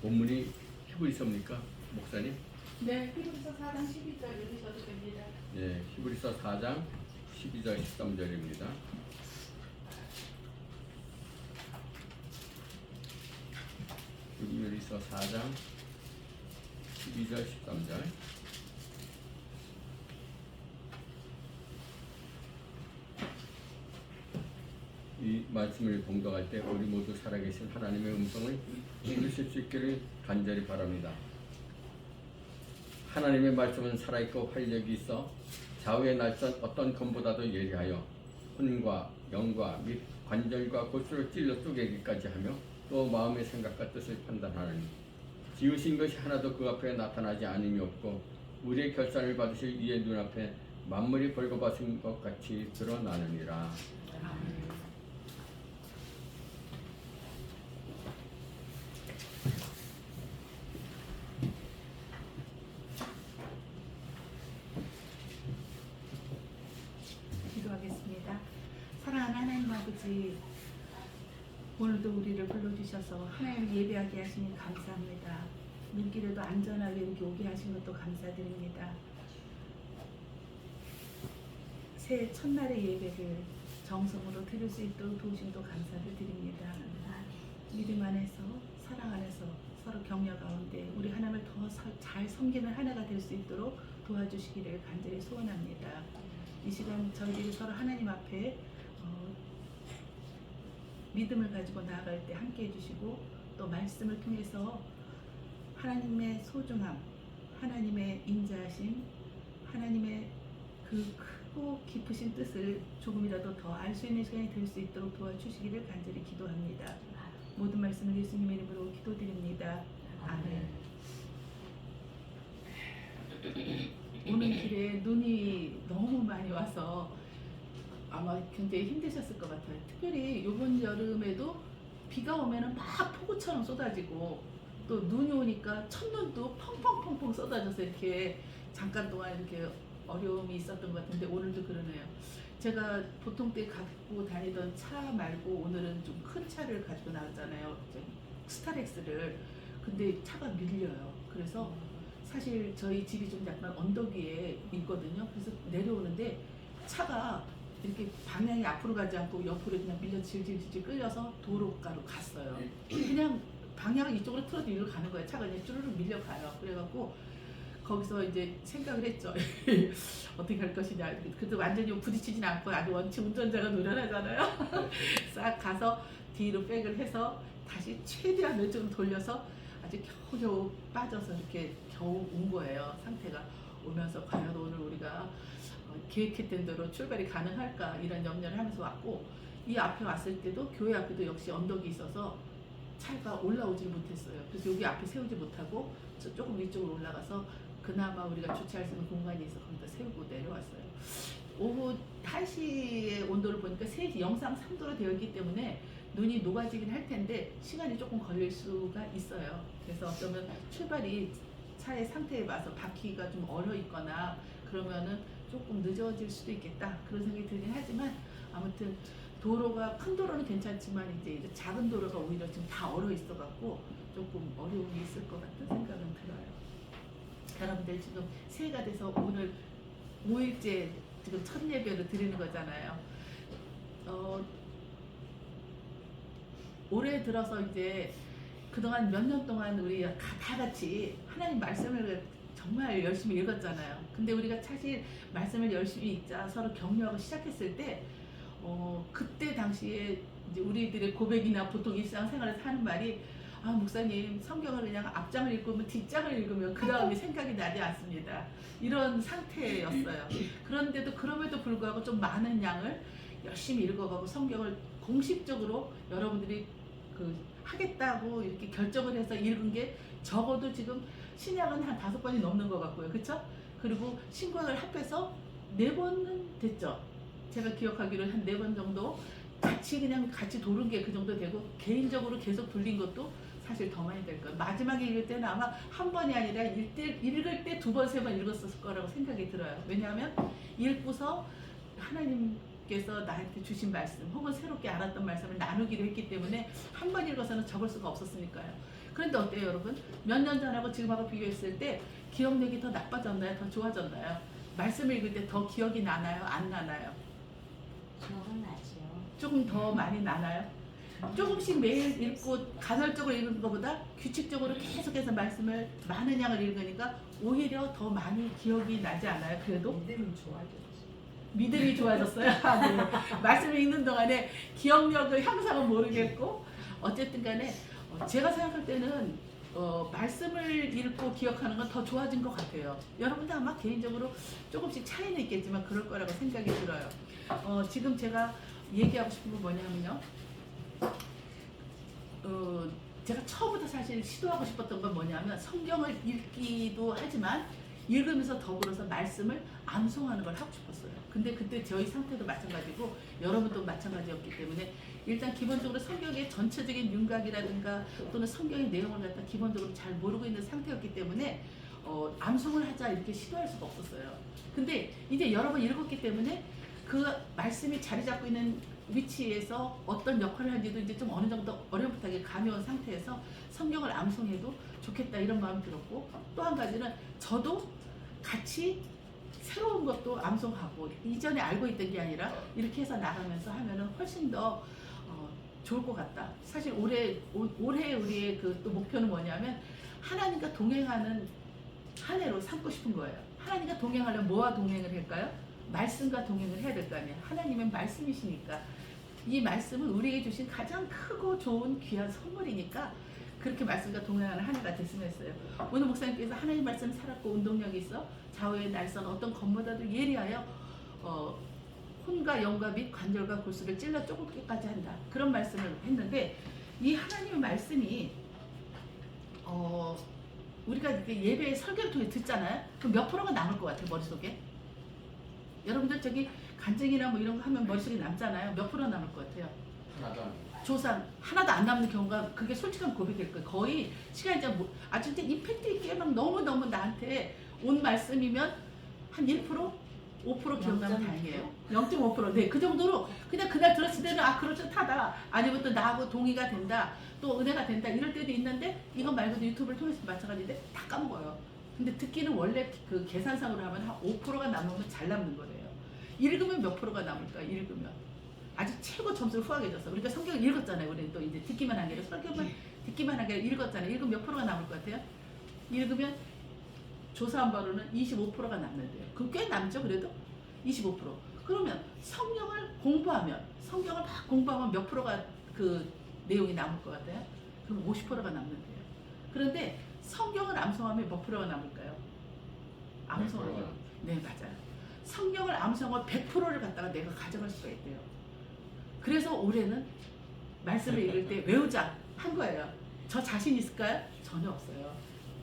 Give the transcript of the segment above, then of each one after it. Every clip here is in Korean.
본문이 히브리서입니까, 목사님? 네, 히브리서 4장 12절 읽으셔도 됩니다. 예, 히브리서 4장 12절 13절입니다. 히브리서 4장 12절 13절. 이 말씀을 봉독할 때 우리 모두 살아계신 하나님의 음성을 들으실 수 있기를 간절히 바랍니다. 하나님의 말씀은 살아있고 활력이 있어 좌우의 날선 어떤 검보다도 예리하여 혼과 영과 및 관절과 골수를 찔러 쪼개기까지 하며 또 마음의 생각과 뜻을 판단하느니 지으신 것이 하나도 그 앞에 나타나지 않음이 없고 우리의 결산을 받으실 이의 눈앞에 만물이 벌거벗은 것 같이 드러나느니라. 기도하겠습니다. 사랑하는 하나님 아버지, 오늘도 우리를 불러주셔서 하나님을 예배하게 하시니 감사합니다. 눈길에도 안전하게 이렇게 오게 하신 것도 감사드립니다. 새해 첫날의 예배를 정성으로 드릴 수 있도록 도우심도 감사를 드립니다. 믿음 안에서 사랑 안에서 서로 격려 가운데 우리 하나님을 더 잘 섬기는 하나가 될 수 있도록 도와주시기를 간절히 소원합니다. 이 시간 저희들이 서로 하나님 앞에 믿음을 가지고 나아갈 때 함께 해주시고 또 말씀을 통해서 하나님의 소중함, 하나님의 인자하심, 하나님의 그 크고 깊으신 뜻을 조금이라도 더 알 수 있는 시간이 될 수 있도록 도와주시기를 간절히 기도합니다. 모든 말씀을 예수님의 이름으로 기도드립니다. 아멘. 오는 길에 눈이 너무 많이 와서 아마 굉장히 힘드셨을 것 같아요. 특별히 이번 여름에도 비가 오면은 막 폭우처럼 쏟아지고 또 눈이 오니까 첫눈도 펑펑펑펑 쏟아져서 이렇게 잠깐 동안 이렇게 어려움이 있었던 것 같은데 오늘도 그러네요. 제가 보통 때 갖고 다니던 차 말고 오늘은 좀 큰 차를 가지고 나왔잖아요. 스타렉스를. 근데 차가 밀려요. 그래서 사실 저희 집이 좀 약간 언덕 위에 있거든요. 그래서 내려오는데 차가 이렇게 방향이 앞으로 가지 않고 옆으로 그냥 밀려 질질질 끌려서 도로가로 갔어요. 그냥 방향을 이쪽으로 틀어도 이리로 가는 거예요. 차가 그냥 쭈르륵 밀려가요. 그래갖고 거기서 이제 생각을 했죠. 어떻게 할 것이냐. 그래도 완전히 부딪히진 않고 아주 원체 운전자가 노련하잖아요. 싹 가서 뒤로 백을 해서 다시 최대한 왼쪽으로 돌려서 아주 겨우겨우 빠져서 이렇게 겨우 온 거예요. 상태가 오면서 과연 오늘 우리가 계획했던 대로 출발이 가능할까 이런 염려를 하면서 왔고 이 앞에 왔을 때도 교회 앞에도 역시 언덕이 있어서 차가 올라오질 못했어요. 그래서 여기 앞에 세우지 못하고 조금 위쪽으로 올라가서 그나마 우리가 주차할 수 있는 공간이 있어 거기다 세우고 내려왔어요. 오후 1시에 온도를 보니까 영상 3도로 되어 있기 때문에 눈이 녹아지긴 할 텐데 시간이 조금 걸릴 수가 있어요. 그래서 어쩌면 출발이 차의 상태에 봐서 바퀴가 좀 얼어 있거나 그러면은 조금 늦어질 수도 있겠다 그런 생각이 들긴 하지만 아무튼 도로가 큰 도로는 괜찮지만 이제 작은 도로가 오히려 지금 다 얼어 있어 갖고 조금 어려움이 있을 것 같은 생각은 들어요. 여러분들 지금 새해가 돼서 오늘 5일째 지금 첫 예배를 드리는 거잖아요. 올해 들어서 이제 그동안 몇 년 동안 우리 다 같이 하나님 말씀을 정말 열심히 읽었잖아요. 근데 우리가 사실 말씀을 열심히 읽자 서로 격려하고 시작했을 때 그때 당시에 이제 우리들의 고백이나 보통 일상생활에서 하는 말이 아 목사님 성경을 그냥 앞장을 읽으면 뒷장을 읽으면 그 다음에 생각이 나지 않습니다. 이런 상태였어요. 그런데도 그럼에도 불구하고 좀 많은 양을 열심히 읽어가고 성경을 공식적으로 여러분들이 하겠다고 이렇게 결정을 해서 읽은 게 적어도 지금 신약은 한 5번이 넘는 것 같고요. 그쵸? 그리고 신약을 합해서 4번은 됐죠. 제가 기억하기로 한 4번 정도 같이 도른 게 그 정도 되고 개인적으로 계속 돌린 것도 사실 더 많이 될 거예요. 마지막에 읽을 때는 아마 한 번이 아니라 읽을 때 2번, 3번 읽었을 거라고 생각이 들어요. 왜냐하면 읽고서 하나님께서 나한테 주신 말씀 혹은 새롭게 알았던 말씀을 나누기로 했기 때문에 한 번 읽어서는 적을 수가 없었으니까요. 그런데 어때요, 여러분? 몇 년 전하고 지금하고 비교했을 때 기억력이 더 나빠졌나요? 더 좋아졌나요? 말씀을 읽을 때 더 기억이 나나요? 안 나나요? 기억은 나죠. 조금 더 많이 나나요? 조금씩 매일 읽고 간헐적으로 읽는 것보다 규칙적으로 계속해서 말씀을 많은 양을 읽으니까 오히려 더 많이 기억이 나지 않아요? 그래도? 믿음이 좋아졌지. 믿음이 좋아졌어요. 아, 네. 말씀을 읽는 동안에 기억력의 향상은 모르겠고 어쨌든 간에 제가 생각할 때는 말씀을 읽고 기억하는 건 더 좋아진 것 같아요. 여러분도 아마 개인적으로 조금씩 차이는 있겠지만 그럴 거라고 생각이 들어요. 지금 제가 얘기하고 싶은 건 뭐냐면요. 제가 처음부터 사실 시도하고 싶었던 건 뭐냐면 성경을 읽기도 하지만 읽으면서 더불어서 말씀을 암송하는 걸 하고 싶었어요. 근데 그때 저희 상태도 마찬가지고 여러분도 마찬가지였기 때문에 일단 기본적으로 성경의 전체적인 윤곽이라든가 또는 성경의 내용을 갖다 기본적으로 잘 모르고 있는 상태였기 때문에 암송을 하자 이렇게 시도할 수가 없었어요. 근데 이제 여러 번 읽었기 때문에 그 말씀이 자리 잡고 있는 위치에서 어떤 역할을 하는지도 이제 좀 어느 정도 어렴풋하게 감이 온 상태에서 성경을 암송해도 좋겠다 이런 마음이 들었고 또 한 가지는 저도 같이 새로운 것도 암송하고 이전에 알고 있던 게 아니라 이렇게 해서 나가면서 하면은 훨씬 더 좋을 것 같다. 사실 올해 우리의 그 또 목표는 뭐냐면 하나님과 동행하는 한 해로 삼고 싶은 거예요. 하나님과 동행하려면 뭐와 동행을 할까요? 말씀과 동행을 해야 될 거 아니에요. 하나님은 말씀이시니까 이 말씀은 우리에게 주신 가장 크고 좋은 귀한 선물이니까 그렇게 말씀과 동행하는 한 해가 됐으면 했어요. 오늘 목사님께서 하나님 말씀 살았고 운동력이 있어 좌우의 날선 어떤 검보다도 예리하여 혼과 영과 및 관절과 골수를 찔러 쪼갰기까지 한다. 그런 말씀을 했는데 이 하나님의 말씀이 우리가 이렇게 예배 설교를 통해 듣잖아요. 그럼 몇 프로가 남을 것 같아요, 머릿속에? 여러분들 저기 간증이나 뭐 이런 거 하면 머릿속에 남잖아요. 몇 프로 남을 것 같아요? 하나도 안 조상 하나도 안 남는 경우가 그게 솔직한 고백일 거예요. 거의 시간이 아주 진짜 이펙트 있게 막 너무너무 나한테 온 말씀이면 한 1%? 5% 기억나면 다행이에요. 0.5%. 네, 그 정도로 그냥 그날 들었을 때는 아 그렇듯하다. 아니면 또 나하고 동의가 된다. 또 은혜가 된다. 이럴 때도 있는데 이거 말고도 유튜브를 통해서 마찬가지인데 다 까먹어요. 근데 듣기는 원래 그 계산상으로 하면 한 5%가 남으면 잘 남는 거래요. 읽으면 몇 프로가 남을까? 읽으면 아주 최고 점수를 후하게 줬어. 우리가 성경을 읽었잖아요. 우리는 또 이제 듣기만 한 게 아니라 성경만 듣기만 한 게 아니라 읽었잖아요. 읽으면 몇 프로가 남을 것 같아요? 읽으면 조사한 바로는 25%가 남는데요. 그럼 꽤 남죠, 그래도? 25%. 그러면 성경을 막 공부하면 몇 프로가 그 내용이 남을 것 같아요? 그럼 50%가 남는데요. 그런데 성경을 암송하면 몇 프로가 남을까요? 암송하면. 네, 맞아요. 성경을 암송하면 100%를 갖다가 내가 가져갈 수가 있대요. 그래서 올해는 말씀을 읽을 때 외우자 한 거예요. 저 자신 있을까요? 전혀 없어요.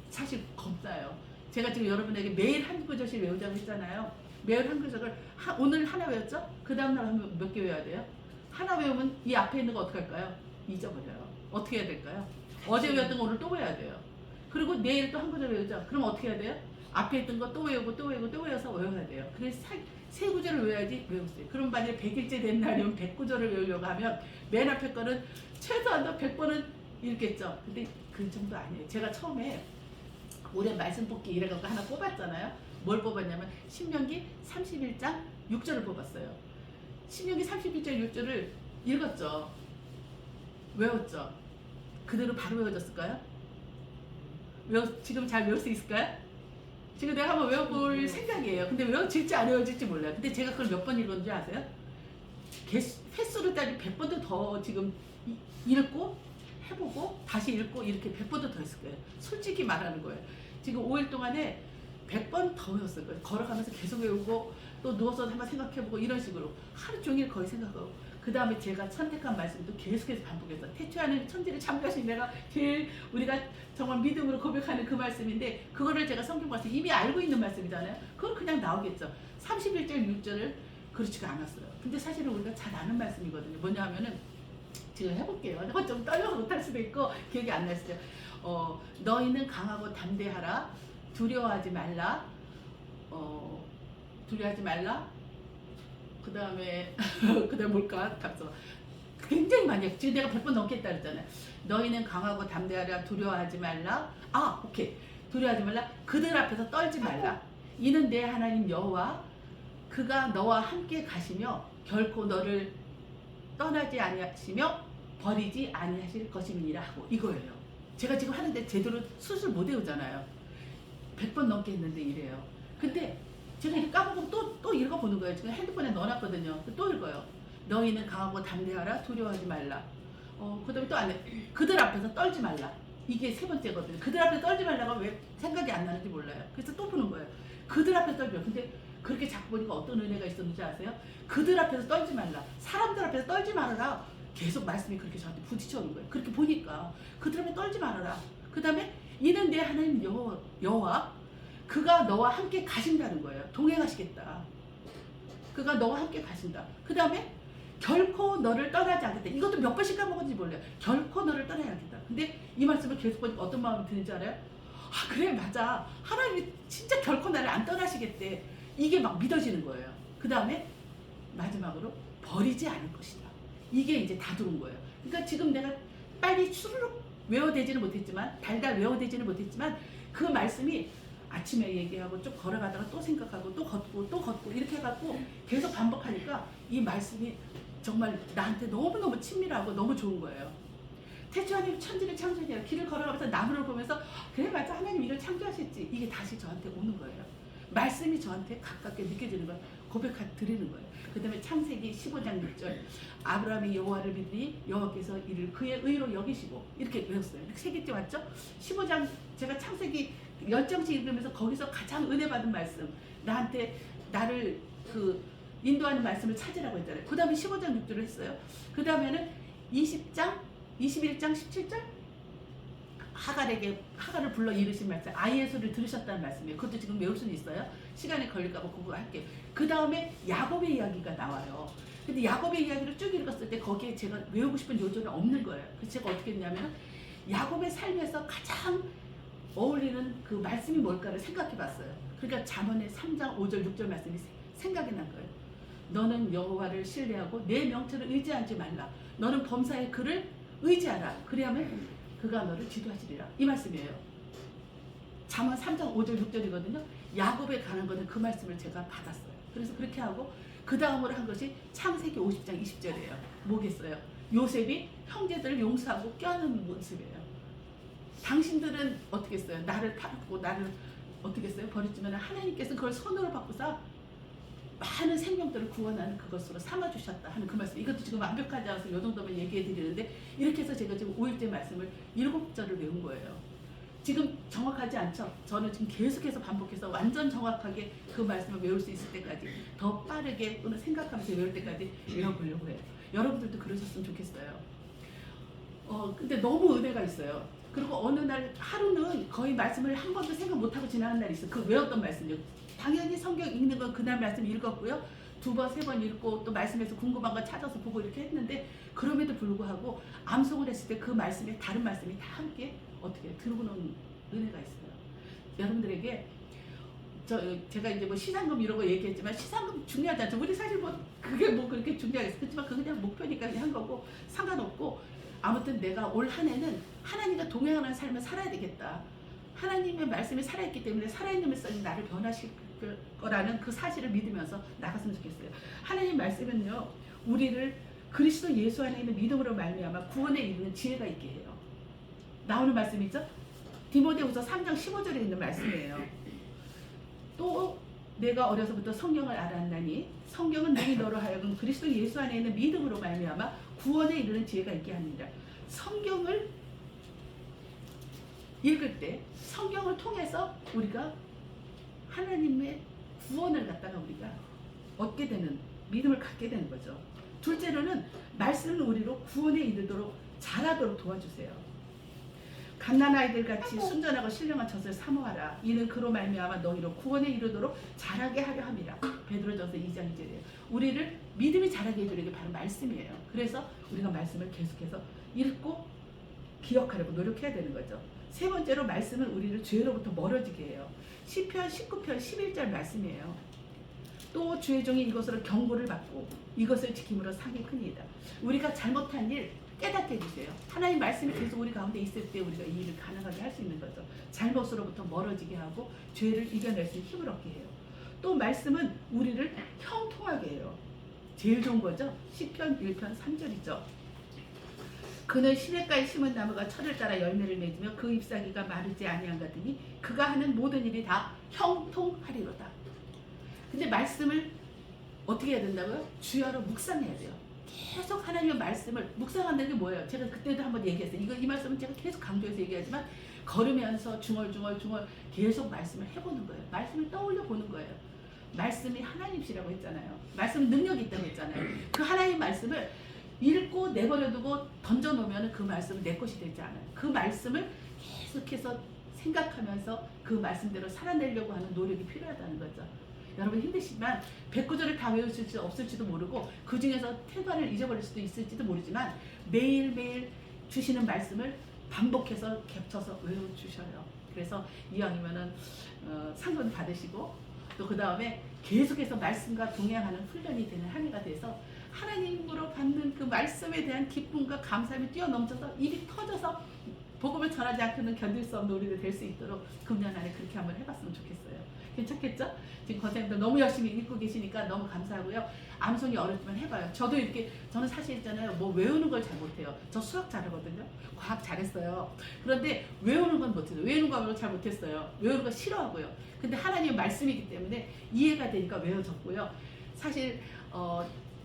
사실 겁나요. 제가 지금 여러분에게 매일 한 구절씩 외우자고 했잖아요. 매일 한 구절을 오늘 하나 외웠죠? 그 다음날 하면 몇 개 외워야 돼요? 하나 외우면 이 앞에 있는 거 어떻게 할까요? 잊어버려요. 어떻게 해야 될까요? 어제 외웠던 거 오늘 또 외워야 돼요. 그리고 내일 또 한 구절 외우죠? 그럼 어떻게 해야 돼요? 앞에 있던 거 또 외우고 또 외우고 또 외워서 외워야 돼요. 그래서 세 구절을 외워야지 외웠어요. 그럼 만약에 100일째 된 날이면 100구절을 외우려고 하면 맨 앞에 거는 최소한도 100번은 읽겠죠. 근데 그 정도 아니에요. 제가 처음에 올해 말씀 뽑기 이래갖고 하나 뽑았잖아요. 뭘 뽑았냐면 신명기 31장 6절을 뽑았어요. 신명기 31장 6절을 읽었죠. 외웠죠. 그대로 바로 외워졌을까요? 지금 잘 외울 수 있을까요? 지금 내가 한번 외워볼 생각이에요. 근데 외워질지 안 외워질지 몰라요. 근데 제가 그걸 몇 번 읽었는지 아세요? 횟수를 따지면 100번도 더 지금 읽고 해보고 다시 읽고 이렇게 100번도 더 했을 거예요. 솔직히 말하는 거예요. 지금 5일 동안에 100번 더 외웠을 거예요. 걸어가면서 계속 외우고 또 누워서 한번 생각해보고 이런 식으로 하루 종일 거의 생각하고 그 다음에 제가 선택한 말씀도 계속해서 반복해서 태초하는 천지를 창조하신 내가 제일 우리가 정말 믿음으로 고백하는 그 말씀인데 그거를 제가 성경 봐서 이미 알고 있는 말씀이잖아요. 그건 그냥 나오겠죠. 31절 6절을 그렇지가 않았어요. 근데 사실은 우리가 잘 아는 말씀이거든요. 뭐냐 하면은 지금 해볼게요. 좀 떨려서 못할 수도 있고 기억이 안 날 수도 있어요. 너희는 강하고 담대하라. 두려워하지 말라. 두려워하지 말라. 그 다음에 뭘까? 굉장히 많이 해요. 지금 내가 100번 넘겠다 그랬잖아요. 너희는 강하고 담대하라. 두려워하지 말라. 오케이. 두려워하지 말라. 그들 앞에서 떨지 말라. 이는 내 하나님 여호와 그가 너와 함께 가시며 결코 너를 떠나지 아니하시며 버리지 아니하실 것임이니라 하고 이거예요. 제가 지금 하는데 제대로 수술 못 외우잖아요. 100번 넘게 했는데 이래요. 근데 제가 이렇게 까먹으면 또 읽어보는 거예요. 지금 핸드폰에 넣어놨거든요. 또 읽어요. 너희는 강하고 담대하라. 두려워하지 말라. 그 다음에 또 안 해. 그들 앞에서 떨지 말라. 이게 세 번째거든요. 그들 앞에서 떨지 말라가 왜 생각이 안 나는지 몰라요. 그래서 또 보는 거예요. 그들 앞에서 떨지 말라. 근데 그렇게 자꾸 보니까 어떤 은혜가 있었는지 아세요? 그들 앞에서 떨지 말라. 사람들 앞에서 떨지 말아라. 계속 말씀이 그렇게 저한테 부딪혀오는 거예요. 그렇게 보니까 그들 앞에 떨지 말아라. 그 다음에 이는 내 하나님 여호와 그가 너와 함께 가신다는 거예요. 동행하시겠다. 그가 너와 함께 가신다. 그 다음에 결코 너를 떠나지 않겠다. 이것도 몇 번씩 까먹었는지 몰라요. 결코 너를 떠나지 않겠다. 근데 이 말씀을 계속 보니까 어떤 마음이 드는지 알아요? 그래 맞아. 하나님이 진짜 결코 나를 안 떠나시겠대. 이게 막 믿어지는 거예요. 그 다음에 마지막으로 버리지 않을 것이다. 이게 이제 다 들어온 거예요. 그러니까 지금 내가 빨리 추르륵 외워대지는 못했지만 달달 외워대지는 못했지만 그 말씀이 아침에 얘기하고 쭉 걸어가다가 또 생각하고 또 걷고 이렇게 해갖고 계속 반복하니까 이 말씀이 정말 나한테 너무너무 친밀하고 너무 좋은 거예요. 태초 하나님 천지를 창조하니라. 길을 걸어가면서 나무를 보면서 그래 맞아 하나님 이걸 창조하셨지. 이게 다시 저한테 오는 거예요. 말씀이 저한테 가깝게 느껴지는 걸 고백드리는 거예요. 그 다음에 창세기 15장 6절 아브라함이 여호와를 믿으니 여호와께서 이를 그의 의로 여기시고 이렇게 외웠어요. 이렇게 세 개째 왔죠? 15장 제가 창세기 10장씩 읽으면서 거기서 가장 은혜 받은 말씀 나한테 나를 인도하는 말씀을 찾으라고 했잖아요. 그 다음에 15장 6절을 했어요. 그 다음에는 20장 21장 17절 하갈을 불러 이르신 말씀 아이의 소리를 들으셨다는 말씀이에요. 그것도 지금 외울 수는 있어요. 시간이 걸릴까 봐 그거 할게요. 그 다음에 야곱의 이야기가 나와요. 근데 야곱의 이야기를 쭉 읽었을 때 거기에 제가 외우고 싶은 요절이 없는 거예요. 그래서 제가 어떻게 했냐면 야곱의 삶에서 가장 어울리는 그 말씀이 뭘까를 생각해 봤어요. 그러니까 잠언의 3장 5절 6절 말씀이 생각이 난 거예요. 너는 여호와를 신뢰하고 내 명철을 의지하지 말라. 너는 범사의 그를 의지하라. 그리하면 그가 너를 지도하시리라. 이 말씀이에요. 잠언 3장 5절 6절이거든요. 야곱에 관한 거는 그 말씀을 제가 받았어요. 그래서 그렇게 하고 그 다음으로 한 것이 창세기 50장 20절이에요. 뭐겠어요? 요셉이 형제들을 용서하고 껴안는 모습이에요. 당신들은 어떻게 했어요? 나를 팔고 나를 어떻게 했어요? 버렸지만 하나님께서 그걸 손으로 바꾸사 많은 생명들을 구원하는 그것으로 삼아주셨다 하는 그 말씀. 이것도 지금 완벽하지 않아서 이 정도만 얘기해 드리는데 이렇게 해서 제가 지금 5일째 말씀을 7절을 외운 거예요. 지금 정확하지 않죠? 저는 지금 계속해서 반복해서 완전 정확하게 그 말씀을 외울 수 있을 때까지 더 빠르게 또는 생각하면서 외울 때까지 외워보려고 해요. 여러분들도 그러셨으면 좋겠어요. 근데 너무 은혜가 있어요. 그리고 어느 날 하루는 거의 말씀을 한 번도 생각 못하고 지나간 날이 있어요. 그 외웠던 말씀이요. 당연히 성경 읽는 건 그날 말씀 읽었고요. 2번, 3번 읽고 또 말씀에서 궁금한 거 찾아서 보고 이렇게 했는데 그럼에도 불구하고 암송을 했을 때 그 말씀에 다른 말씀이 다 함께 어떻게 들어오는 은혜가 있어요. 여러분들에게 제가 이제 뭐 시상금 이런 거 얘기했지만 시상금 중요하지 않죠. 우리 사실 뭐 그게 뭐 그렇게 중요하겠어. 그렇지만 그거 그냥 목표니까 그냥 한 거고 상관없고 아무튼 내가 올 한 해는 하나님과 동행하는 삶을 살아야 되겠다. 하나님의 말씀이 살아있기 때문에 살아있는 말씀이 나를 변화시킬 거라는 그 사실을 믿으면서 나갔으면 좋겠어요. 하나님 말씀은요. 우리를 그리스도 예수 안에 있는 믿음으로 말미암아 구원에 이르는 지혜가 있게 해요. 나오는 말씀이죠. 디모데후서 3장 15절에 있는 말씀이에요. 또 내가 어려서부터 성경을 알았나니 성경은 능히 너로 하여금 그리스도 예수 안에 있는 믿음으로 말미암아 구원에 이르는 지혜가 있게 합니다. 성경을 읽을 때 성경을 통해서 우리가 하나님의 구원을 갖다가 우리가 얻게 되는 믿음을 갖게 되는 거죠. 둘째로는 말씀을 우리로 구원에 이르도록 잘하도록 도와주세요. 갓난아이들 같이 순전하고 신령한 젖을 사모하라. 이는 그로 말미암아 너희로 구원에 이르도록 잘하게 하려 함이라. 베드로전서 2장 2절이에요. 우리를 믿음이 잘하게 해주는 게 바로 말씀이에요. 그래서 우리가 말씀을 계속해서 읽고 기억하려고 노력해야 되는 거죠. 세 번째로 말씀은 우리를 죄로부터 멀어지게 해요. 시편 19편 11절 말씀이에요. 또 주의 종이 이것으로 경고를 받고 이것을 지킴으로 상이 크니이다. 우리가 잘못한 일 깨닫게 해주세요. 하나님 말씀이 계속 우리 가운데 있을 때 우리가 이 일을 가능하게 할 수 있는 거죠. 잘못으로부터 멀어지게 하고 죄를 이겨낼 수 있는 힘을 얻게 해요. 또 말씀은 우리를 형통하게 해요. 제일 좋은 거죠. 시편 1편 3절이죠. 그는 시냇가에 심은 나무가 철을 따라 열매를 맺으며 그 잎사귀가 마르지 아니한 같으니 그가 하는 모든 일이 다 형통하리로다. 근데 말씀을 어떻게 해야 된다고요? 주야로 묵상해야 돼요. 계속 하나님의 말씀을 묵상한다는 게 뭐예요? 제가 그때도 한번 얘기했어요. 이 말씀은 제가 계속 강조해서 얘기하지만 걸으면서 중얼중얼 계속 말씀을 해보는 거예요. 말씀을 떠올려 보는 거예요. 말씀이 하나님이시라고 했잖아요. 말씀은 능력이 있다고 했잖아요. 그 하나님 말씀을 읽고 내버려두고 던져놓으면 그 말씀은 내 것이 되지 않아요. 그 말씀을 계속해서 생각하면서 그 말씀대로 살아내려고 하는 노력이 필요하다는 거죠. 여러분 힘드시지만 109절을 다 외우실 수 없을지도 모르고 그 중에서 태반을 잊어버릴 수도 있을지도 모르지만 매일매일 주시는 말씀을 반복해서 겹쳐서 외워주셔요. 그래서 이왕이면은 상금 받으시고 또 그 다음에 계속해서 말씀과 동행하는 훈련이 되는 한 해가 돼서 하나님으로 받는 그 말씀에 대한 기쁨과 감사함이 뛰어넘쳐서 입이 터져서 복음을 전하지 않고는 견딜 수 없는 우리가 될 수 있도록 금년 안에 그렇게 한번 해봤으면 좋겠어요. 괜찮겠죠? 지금 권사님들 너무 열심히 읽고 계시니까 너무 감사하고요. 암송이 어렵지만 해봐요. 저도 이렇게 저는 사실 있잖아요. 뭐 외우는 걸 잘 못해요. 저 수학 잘하거든요. 과학 잘했어요. 그런데 외우는 건 못해요. 외우는 거 잘 못했어요. 외우는 거 싫어하고요. 근데 하나님의 말씀이기 때문에 이해가 되니까 외워졌고요. 사실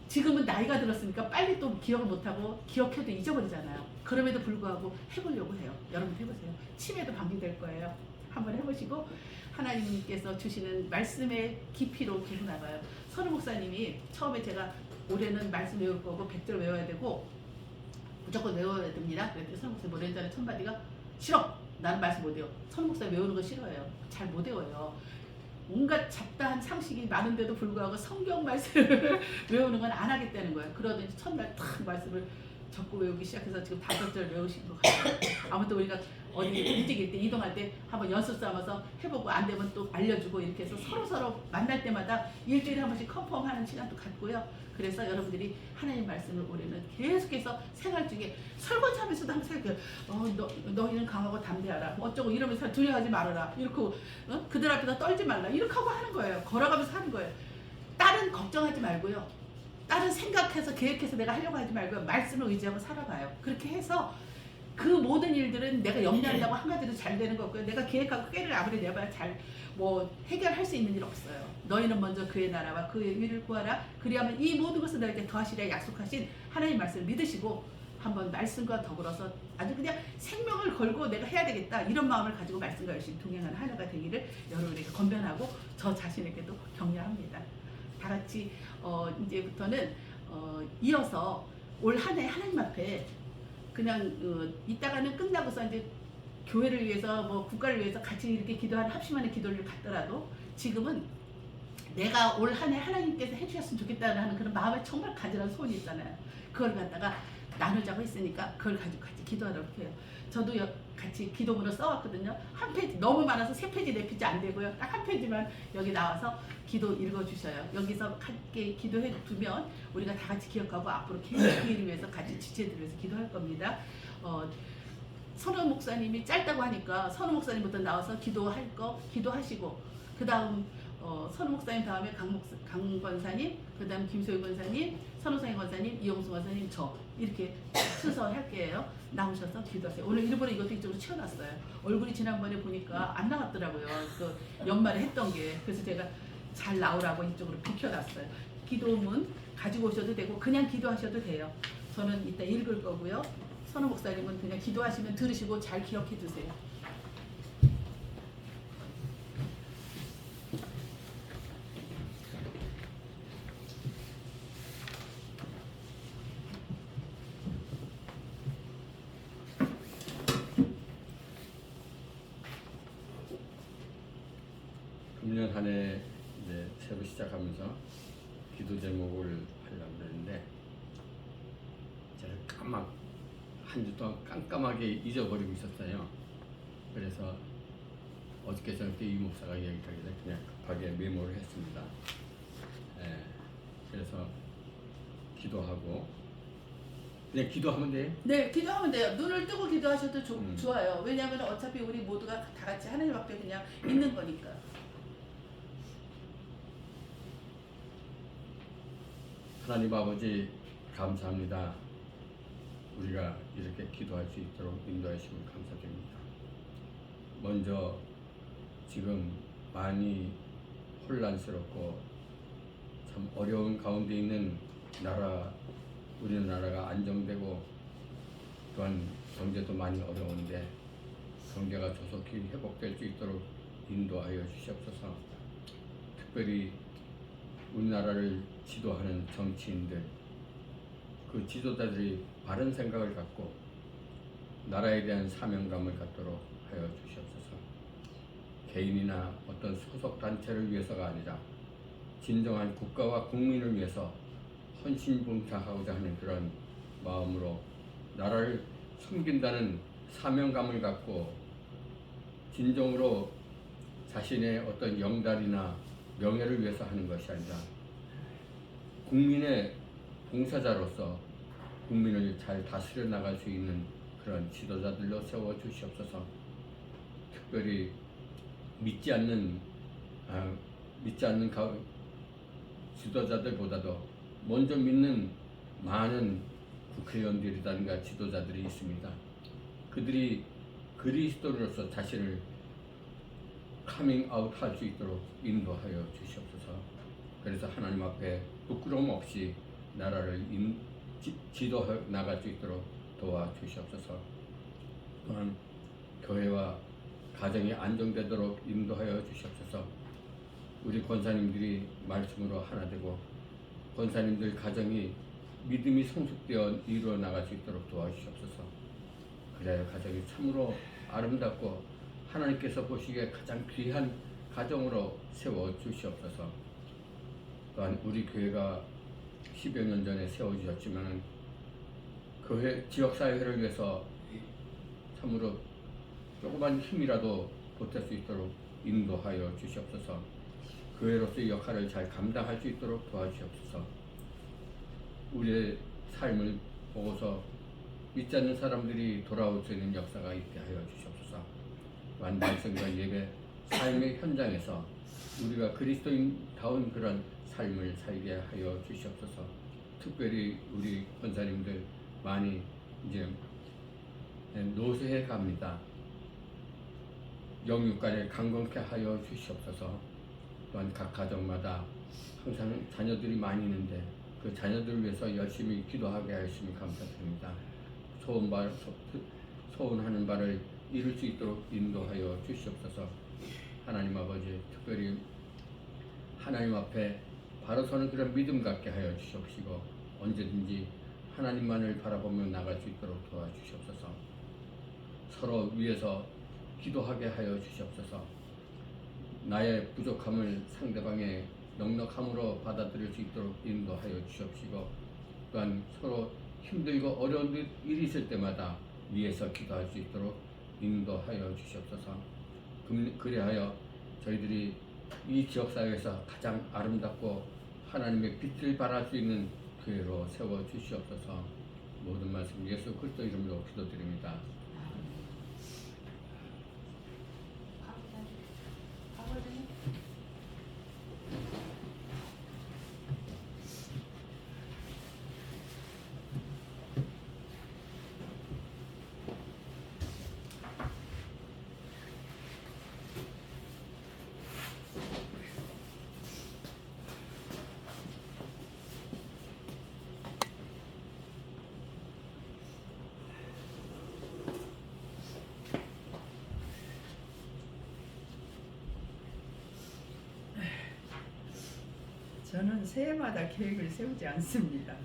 지금은 나이가 들었으니까 빨리 또 기억을 못하고 기억해도 잊어버리잖아요. 그럼에도 불구하고 해보려고 해요. 여러분 해보세요. 치매도 방지될 거예요. 한번 해보시고 하나님께서 주시는 말씀의 깊이로 계속 나가요. 선우 목사님이 처음에 제가 올해는 말씀 외울 거고 100절 외워야 되고 무조건 외워야 됩니다. 그랬더니 선우 목사님 뭐 전에 첫마디가 싫어! 나는 말씀 못 외워. 선우 목사님 외우는 거 싫어해요. 잘 못 외워요. 온갖 잡다한 상식이 많은데도 불구하고 성경 말씀을 외우는 건 안 하겠다는 거예요. 그러더니 첫날 탁 말씀을 적고 외우기 시작해서 지금 5절 외우신 것 같아요. 아무튼 우리가 어디 움직일 때 이동할 때 한번 연습 삼아서 해보고 안 되면 또 알려주고 이렇게 해서 서로 만날 때마다 일주일에 한 번씩 컨펌하는 시간도 갖고요. 그래서 여러분들이 하나님 말씀을 올해는 계속해서 생활 중에 설거지하면서도 항상 생각해요. 너희는 강하고 담대하라. 뭐 어쩌고 이러면서 두려워하지 말아라. 이렇게 그들 앞에서 떨지 말라. 이렇게 하고 하는 거예요. 걸어가면서 하는 거예요. 딸은 걱정하지 말고요. 다른 생각해서 계획해서 내가 하려고 하지 말고 말씀을 의지하고 살아가요. 그렇게 해서 그 모든 일들은 내가 염려하려고 한 가지도 잘 되는 거 없고요. 내가 계획하고 꾀를 아무리 내봐야 잘 해결할 수 있는 일 없어요. 너희는 먼저 그의 나라와 그의 의를 구하라. 그리하면 이 모든 것을 너에게 더하시리라 약속하신 하나님 말씀을 믿으시고 한번 말씀과 더불어서 아주 그냥 생명을 걸고 내가 해야 되겠다 이런 마음을 가지고 말씀과 열심히 동행하는 한 해가 되기를 여러분에게 건면하고 저 자신에게도 격려합니다. 다 같이 이제부터는 이어서 올 한 해 하나님 앞에 그냥 이따가는 끝나고서 이제 교회를 위해서 뭐 국가를 위해서 같이 이렇게 기도하는 합심하는 기도를 갖더라도 지금은 내가 올 한 해 하나님께서 해주셨으면 좋겠다는 하는 그런 마음에 정말 간절한 소원이 있잖아요. 그걸 갖다가 나누자고 했으니까 그걸 가지고 같이 기도하도록 해요. 저도 같이 기도문을 써왔거든요. 한 페이지 너무 많아서 3페이지 4페이지 안 되고요. 딱 한 페이지만 여기 나와서 기도 읽어주셔요. 여기서 함께 기도해 두면 우리가 다 같이 기억하고 앞으로 계속 그 일을 위해서 같이 지체들을 기도할 겁니다. 선우 목사님이 짧다고 하니까 선우 목사님부터 나와서 기도하시고 그 다음 선우 목사님 다음에 강 권사님, 그 다음 김소희 권사님, 선우상희 권사님, 이용수 권사님, 저 이렇게 순서 할게요. 나오셔서 기도하세요. 오늘 일부러 이것도 이쪽으로 치워놨어요. 얼굴이 지난번에 보니까 안 나왔더라고요. 그 연말에 했던 게. 그래서 제가 잘 나오라고 이쪽으로 비켜놨어요. 기도문 가지고 오셔도 되고 그냥 기도하셔도 돼요. 저는 이따 읽을 거고요. 선우 목사님은 그냥 기도하시면 들으시고 잘 기억해 두세요. 금년 한 해 이제 새로 시작하면서 기도 제목을 하려고 그랬는데 제가 한 주 동안 깜깜하게 잊어버리고 있었어요. 그래서 어저께 저녁에 이 목사가 이야기하길래 그냥 급하게 메모를 했습니다. 그래서 기도하고 그냥 기도하면 돼. 네, 기도하면 돼요. 눈을 뜨고 기도하셔도 음. 좋아요. 왜냐하면 어차피 우리 모두가 다 같이 하나님 앞에 그냥 있는 거니까. 하나님 아버지 감사합니다. 우리가 이렇게 기도할 수 있도록 인도하심을 감사드립니다. 먼저 지금 많이 혼란스럽고 참 어려운 가운데 있는 우리나라가 안정되고 또한 경제도 많이 어려운데 경제가 조속히 회복될 수 있도록 인도하여 주시옵소서. 특별히 우리나라를 지도하는 정치인들, 그 지도자들이 바른 생각을 갖고 나라에 대한 사명감을 갖도록 하여 주시옵소서. 개인이나 어떤 소속 단체를 위해서가 아니라 진정한 국가와 국민을 위해서 헌신봉사하고자 하는 그런 마음으로 나라를 섬긴다는 사명감을 갖고 진정으로 자신의 어떤 영달이나 명예를 위해서 하는 것이 아니라 국민의 봉사자로서 국민을 잘 다스려 나갈 수 있는 그런 지도자들로 세워 주시옵소서. 특별히 믿지 않는 지도자들보다도 먼저 믿는 많은 국회의원들이라든가 지도자들이 있습니다. 그들이 그리스도로서 자신을 카밍아웃 할 수 있도록 인도하여 주시옵소서. 그래서 하나님 앞에 부끄러움 없이 나라를 지도해 나갈 수 있도록 도와주시옵소서. 또한 교회와 가정이 안정되도록 인도하여 주시옵소서. 우리 권사님들이 말씀으로 하나 되고 권사님들 가정이 믿음이 성숙되어 이루어 나갈 수 있도록 도와주시옵소서. 그래야 가정이 참으로 아름답고 하나님께서 보시기에 가장 귀한 가정으로 세워 주시옵소서. 또한 우리 교회가 10여 년 전에 세워주셨지만 교회 지역사회를 위해서 참으로 조그만 힘이라도 보탤 수 있도록 인도하여 주시옵소서. 교회로서의 역할을 잘 감당할 수 있도록 도와주시옵소서. 우리의 삶을 보고서 믿지 않는 사람들이 돌아올 수 있는 역사가 있게 하여 주시옵소서. 또한 말씀과 예배 삶의 현장에서 우리가 그리스도인다운 그런 삶을 살게 하여 주시옵소서. 특별히 우리 권사님들 많이 이제 노쇠해 갑니다. 영육간에 강건케 하여 주시옵소서. 또한 각 가정마다 항상 자녀들이 많이 있는데 그 자녀들을 위해서 열심히 기도하게 하시니 감사드립니다. 소원하는 바를 이룰 수 있도록 인도하여 주시옵소서. 하나님 아버지, 특별히 하나님 앞에 바로 서는 그런 믿음 갖게 하여 주시옵시고 언제든지 하나님만을 바라보며 나갈 수 있도록 도와주시옵소서. 서로 위해서 기도하게 하여 주시옵소서. 나의 부족함을 상대방의 넉넉함으로 받아들일 수 있도록 인도하여 주시옵시고 또한 서로 힘들고 어려운 일이 있을 때마다 위에서 기도할 수 있도록 인도하여 주시옵소서. 그리하여 저희들이 이 지역사회에서 가장 아름답고 하나님의 빛을 발할 수 있는 교회로 세워 주시옵소서. 모든 말씀 예수 그리스도 이름으로 기도드립니다. 저는 새해마다 계획을 세우지 않습니다.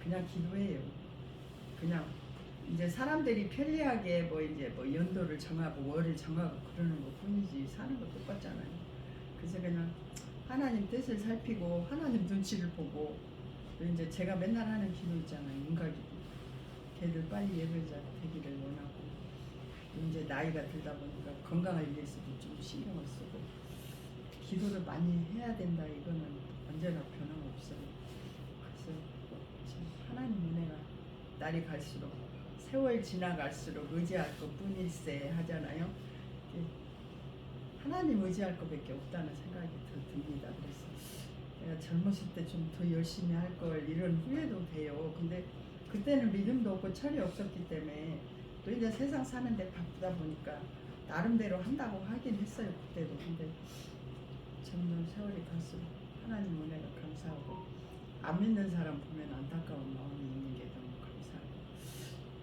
그냥 기도해요. 그냥 이제 사람들이 편리하게 뭐 연도를 정하고 월을 정하고 그러는 것 뿐이지 사는 거 똑같잖아요. 그래서 그냥 하나님 뜻을 살피고 하나님 눈치를 보고 이제 제가 맨날 하는 기도 있잖아요. 윤곽기도. 걔들 빨리 예배자 되기를 원하고 이제 나이가 들다 보니까 건강을 위해서도 좀 신경을 쓰고 기도를 많이 해야 된다. 이거는 언제나 변함없어요. 하나님 은혜가 날이 갈수록 세월 지나갈수록 의지할 것뿐일세 하잖아요. 하나님 의지할 것밖에 없다는 생각이 듭니다. 그래서 내가 젊었을 때 좀 더 열심히 할 걸 이런 후회도 돼요. 근데 그때는 믿음도 없고 철이 없었기 때문에 또 이제 세상 사는데 바쁘다 보니까 나름대로 한다고 하긴 했어요. 그때도. 근데 점점 세월이 갈수록 하나님 은혜가 감사하고 안 믿는 사람 보면 안타까운 마음이 있는 게 너무 감사하고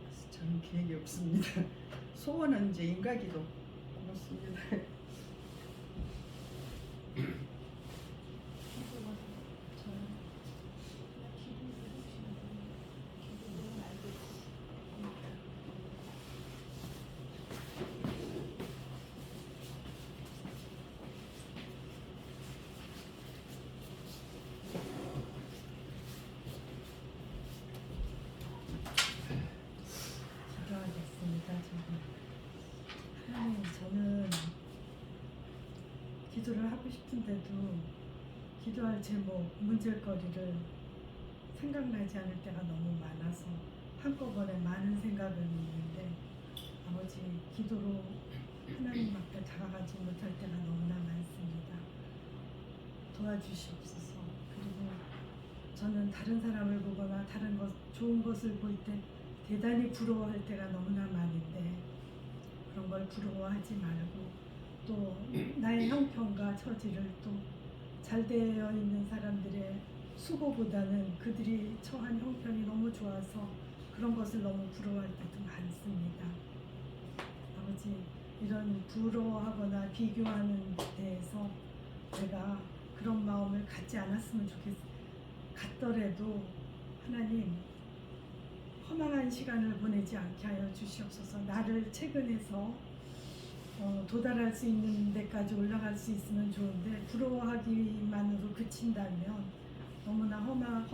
그래서 저는 계획이 없습니다. 소원은 이제 인가기도 고맙습니다. 기도하겠습니다. 하나님, 저는 기도를 하고 싶은데도 기도할 제목, 문제거리를 생각나지 않을 때가 너무 많아서 한꺼번에 많은 생각은 있는데 아버지, 기도로 하나님 앞에 다가가지 못할 때가 너무나 많습니다. 도와주시옵소서. 그리고 저는 다른 사람을 보거나 다른 것, 좋은 것을 볼 때 대단히 부러워할 때가 너무나 많은데 그런 걸 부러워하지 말고 또 나의 형편과 처지를 또 잘 되어 있는 사람들의 수고보다는 그들이 처한 형편이 너무 좋아서 그런 것을 너무 부러워할 때도 많습니다. 아버지, 이런 부러워하거나 비교하는 데에서 내가 그런 마음을 갖지 않았으면 좋겠어요. 갖더라도 하나님, 허망한 시간을 보내지 않게 하여 주시옵소서. 나를 채근해서 도달할 수 있는 데까지 올라갈 수 있으면 좋은데 부러워하기만으로 그친다면 너무나